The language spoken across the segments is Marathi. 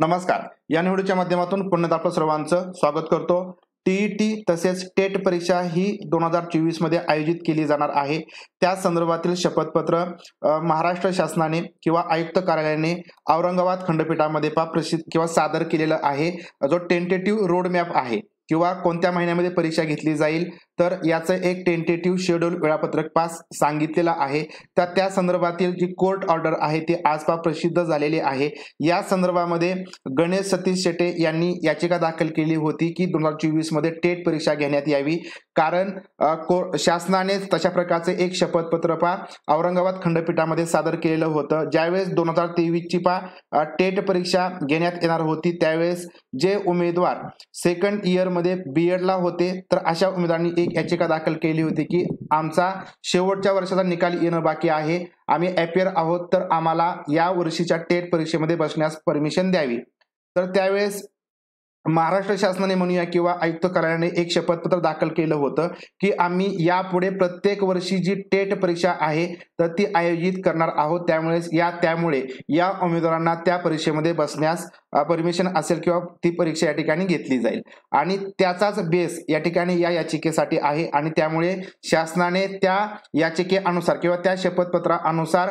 नमस्कार. या निवडीच्या माध्यमातून पुन्हा आपलं सर्वांचं स्वागत करतो. टीईटी तसेच टेट परीक्षा ही 2024 मध्ये आयोजित केली जाणार आहे. त्या संदर्भातील शपथपत्र महाराष्ट्र शासनाने किंवा आयुक्त कार्यालयाने औरंगाबाद खंडपीठामध्ये प्रसिद्ध किंवा सादर केलेलं आहे. जो टेंटेटिव्ह रोड मॅप आहे किंवा कोणत्या महिन्यामध्ये परीक्षा घेतली जाईल तर याचं एक टेंटेटिव्ह शेड्यूल वेळापत्रक पास सांगितलेलं आहे. त्या संदर्भातील जी कोर्ट ऑर्डर आहे ती आज प्रसिद्ध झालेली आहे. या संदर्भामध्ये गणेश सतीश शेटे यांनी याचिका दाखल केली होती की 2024 मध्ये टेट परीक्षा घेण्यात यावी, कारण शासनाने तशा प्रकारचे एक शपथपत्र औरंगाबाद खंडपीठामध्ये सादर केलेलं होतं. ज्यावेळेस 2023 ची टेट परीक्षा घेण्यात येणार होती त्यावेळेस जे उमेदवार सेकंड इयर मध्ये बीएड ला होते तर अशा उमेदवारांनी एक याचिका दाखल केली होती की आमचा शेवटच्या वर्षाचा निकाल येणं बाकी आहे, आम्ही अपियर आहोत, तर आम्हाला या वर्षीच्या टेट परीक्षेमध्ये बसण्यास परमिशन द्यावी. तर त्यावेळेस महाराष्ट्र शासनाने म्हणूया किंवा आयुक्त कार्यालयाने एक शपथपत्र दाखल केलं होतं की आम्ही यापुढे प्रत्येक वर्षी जी टेट परीक्षा आहे तर ती आयोजित करणार आहोत. त्यामुळे या उमेदवारांना त्या परीक्षेमध्ये बसण्यास परमिशन असेल किंवा ती परीक्षा या ठिकाणी घेतली जाईल आणि त्याचाच बेस या ठिकाणी या याचिकेसाठी आहे आणि त्यामुळे शासनाने त्या याचिकेनुसार किंवा त्या शपथपत्रानुसार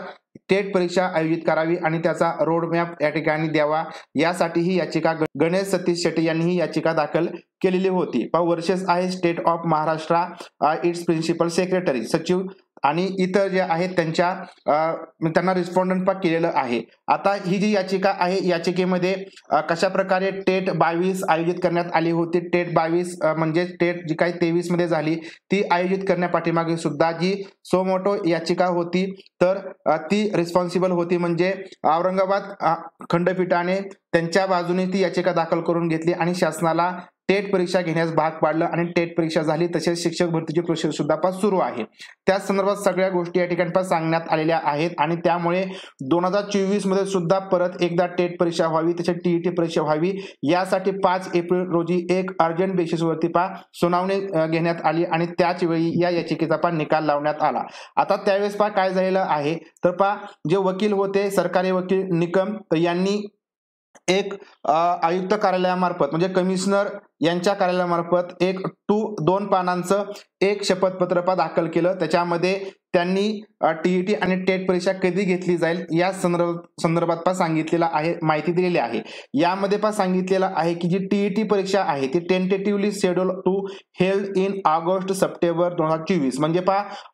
टेट परीक्षा आयोजित करावी आणि त्याचा रोड मॅप या ठिकाणी द्यावा, यासाठी ही याचिका गणेश सतीश शेटे यांनी ही याचिका दाखल केलेली होती. वर्सेस आहे state of Maharashtra, it's principal secretary, सचिव आणि इतर जे आहेत त्यांना रिस्पॉन्डंट केलेलं आहे. आता ही जी याचिका आहे याचिकेमध्ये कशा प्रकारे टेट 22 आयोजित करण्यात आली होती, टेट 22 म्हणजे टेट जी काही 23 मध्ये झाली ती आयोजित करण्यापाठीमागे सुद्धा जी सोमोटो याचिका होती तर ती रिस्पॉन्सिबल होती, म्हणजे औरंगाबाद खंडपीठाने त्यांच्या बाजूने ती याचिका दाखल करून घेतली आणि शासनाला टेट परीक्षा घेण्यास भाग पाडलं आणि टेट परीक्षा झाली. तसेच शिक्षक भरतीची प्रोसेस सुद्धा सुरू आहे. त्या संदर्भात सगळ्या गोष्टी या ठिकाणी सांगण्यात आलेल्या आहेत आणि त्यामुळे 2024 मध्ये सुद्धा परत एकदा टेट परीक्षा व्हावी, तसेच टीईटी परीक्षा व्हावी यासाठी 5 एप्रिल रोजी एक अर्जंट बेसिसवरती सुनावणी घेण्यात आली आणि त्याच वेळी या याचिकेचा निकाल लावण्यात आला. आता त्यावेळेस काय झालेलं आहे तर जे वकील होते सरकारी वकील निकम यांनी एक आयुक्त कार्यालयामार्फत म्हणजे कमिशनर यांच्या कार्यालयामार्फत एक 2 पानांचं एक शपथपत्र दाखल केलं. त्याच्यामध्ये त्यांनी टीईटी आणि टेट परीक्षा कधी घेतली जाईल या संदर्भात सांगितलेलं आहे, माहिती दिलेली आहे. यामध्ये सांगितलेलं आहे की जी टीईटी परीक्षा आहे ती tentatively schedule to held in August September 2024, म्हणजे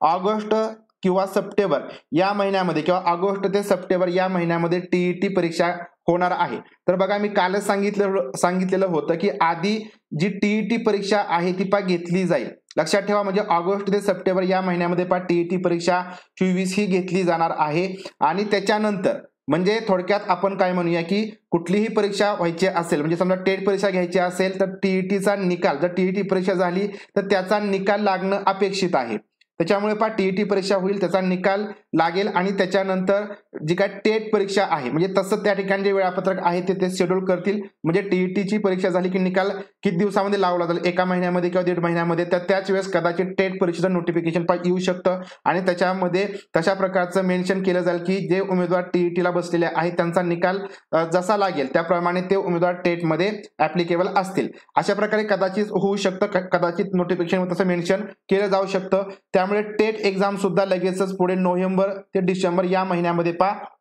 ऑगस्ट किंवा सप्टेंबर या महिन्यामध्ये किंवा ऑगस्ट ते सप्टेंबर या महिन्यामध्ये टीईटी परीक्षा होणार आहे. तर बघा मी कालच सांगितलेलं होतं की आधी जी टीईटी परीक्षा आहे ती घेतली जाईल. लक्षात ठेवा, म्हणजे ऑगस्ट ते सप्टेंबर या महिन्यामध्ये टीईटी परीक्षा 24 ही घेतली जाणार आहे आणि त्याच्यानंतर म्हणजे थोडक्यात आपण काय म्हणूया की कुठलीही परीक्षा व्हायची असेल, म्हणजे समजा टेट परीक्षा घ्यायची असेल तर टीईटीचा निकाल, जर टीईटी परीक्षा झाली तर त्याचा निकाल लागणं अपेक्षित आहे. त्याच्यामुळे टीईटी परीक्षा होईल, त्याचा निकाल लागेल आणि त्याच्यानंतर जी काय टेट परीक्षा आहे म्हणजे तसं त्या ठिकाणी जे वेळापत्रक आहे ते शेड्यूल करतील. म्हणजे टीईटीची परीक्षा झाली की निकाल किती दिवसामध्ये लावला जाईल, 1 महिन्यामध्ये किंवा 1.5 महिन्यामध्ये, तर त्याच वेळेस कदाचित टेट परीक्षेचं नोटिफिकेशन येऊ शकतं आणि त्याच्यामध्ये तशा प्रकारचं मेन्शन केलं जाईल की जे उमेदवार टीईटीला बसलेले आहेत त्यांचा निकाल जसा लागेल त्याप्रमाणे ते उमेदवार टेटमध्ये ऍप्लिकेबल असतील. अशा प्रकारे कदाचित होऊ शकतं, कदाचित नोटिफिकेशन तसं मेन्शन केलं जाऊ शकतं. त्यामुळे टेट एक्झाम सुद्धा लगेचच पुढे नोव्हेंबर ते डिसेंबर या महिन्यामध्ये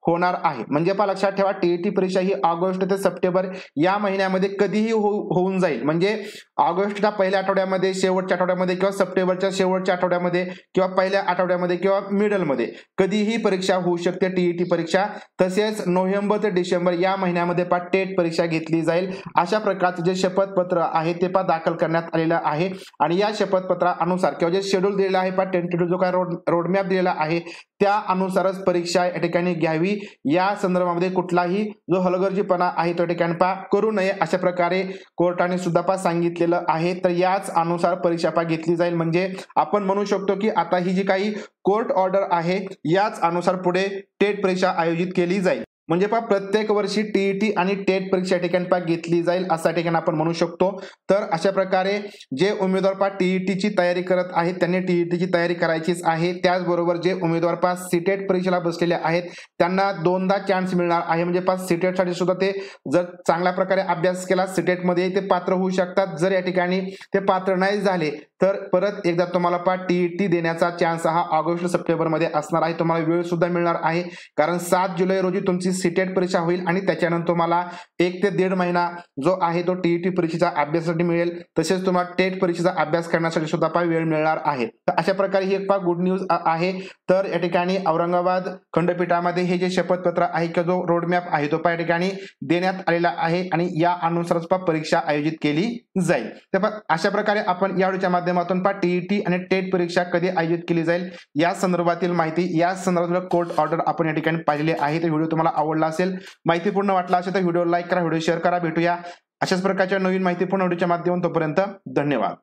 होणार आहे. म्हणजे लक्षात ठेवा टीईटी परीक्षा ही ऑगस्ट ते सप्टेंबर या महिन्यामध्ये कधीही होऊन जाईल, म्हणजे ऑगस्टच्या पहिल्या आठवड्यामध्ये, शेवटच्या आठवड्यामध्ये किंवा सप्टेंबरच्या शेवटच्या आठवड्यामध्ये किंवा पहिल्या आठवड्यामध्ये किंवा मिडलमध्ये कधीही परीक्षा होऊ शकते टीईटी परीक्षा. तसेच नोव्हेंबर ते डिसेंबर या महिन्यामध्ये टेट परीक्षा घेतली जाईल. अशा प्रकारचे जे शपथपत्र आहे ते दाखल करण्यात आलेलं आहे आणि या शपथपत्रानुसार किंवा जे शेड्यूल दिलेलं आहे टेंटेटिव्ह जो काय रोडमॅप दिलेला आहे त्या अनुसारच परीक्षा या ठिकाणी घ्यावी. या संदर्भामध्ये कुठलाही जो हलगर्जीपणा आहे तो ठिकाणी करू नये अशा प्रकारे कोर्टाने सुद्धा सांगितलेलं आहे. तर याच अनुसार परीक्षा घेतली जाईल. म्हणजे आपण म्हणू शकतो की आता ही जी काही कोर्ट ऑर्डर आहे याच अनुसार पुढे टेट परीक्षा आयोजित केली जाईल. म्हणजे पहा प्रत्येक वर्षी टीईटी आणि टेट परीक्षा या ठिकाणी पहा घेतली जाईल अशा ठिकाणी आपण म्हणू शकतो. तर अशा प्रकारे जे उमेदवार पहा टीईटीची तयारी करत आहेत त्यांनी टीईटीची तयारी करायचीच आहे. त्याचबरोबर जे उमेदवार पहा सीटेट परीक्षेला बसलेले आहेत त्यांना दोनदा चान्स मिळणार आहे. म्हणजे पहा सीटेट साठी सुद्धा ते जर चांगल्या प्रकारे अभ्यास केला सीटेट मध्ये ते पात्र होऊ शकतात. जर या ठिकाणी ते पात्र नाही झाले तर परत एकदा तुम्हाला पहा टीईटी देण्याचा चान्स हा ऑगस्ट सप्टेंबर मध्ये असणार आहे. तुम्हाला वेळ सुद्धा मिळणार आहे कारण 7 जुलै रोजी तुमची सीटेट परीक्षा होईल आणि त्याच्यानंतर तुम्हाला 1 ते 1.5 महिना जो आहे तो टीईटी परीक्षेचा अभ्यासासाठी मिळेल. तसेच तुम्हाला टेट परीक्षेचा अभ्यास करण्यासाठी सुद्धा पहा वेळ मिळणार आहे. तर अशा प्रकारे ही एक पहा गुड न्यूज आहे. तर या ठिकाणी औरंगाबाद खंडपीठामध्ये हे जे शपथपत्र आहे किंवा जो रोडमॅप आहे तो या ठिकाणी देण्यात आलेला आहे आणि या अनुसारच परीक्षा आयोजित केली जाईल. तर अशा प्रकारे आपण या व्हिडिओच्या माध्यमातून टीईटी आणि टेट परीक्षा कधी आयोजित केली जाईल या संदर्भातील माहिती या संदर्भातील कोर्ट ऑर्डर आपण या ठिकाणी पाहिलेली आहे. तर व्हिडिओ तुम्हाला आवडला असेल माहितीपूर्ण वाटला असेल तर व्हिडिओ लाईक करा व्हिडिओ शेअर करा. भेटूया अशाच प्रकारच्या नवीन माहितीपूर्ण व्हिडिओच्या माध्यमातून. तोपर्यंत धन्यवाद.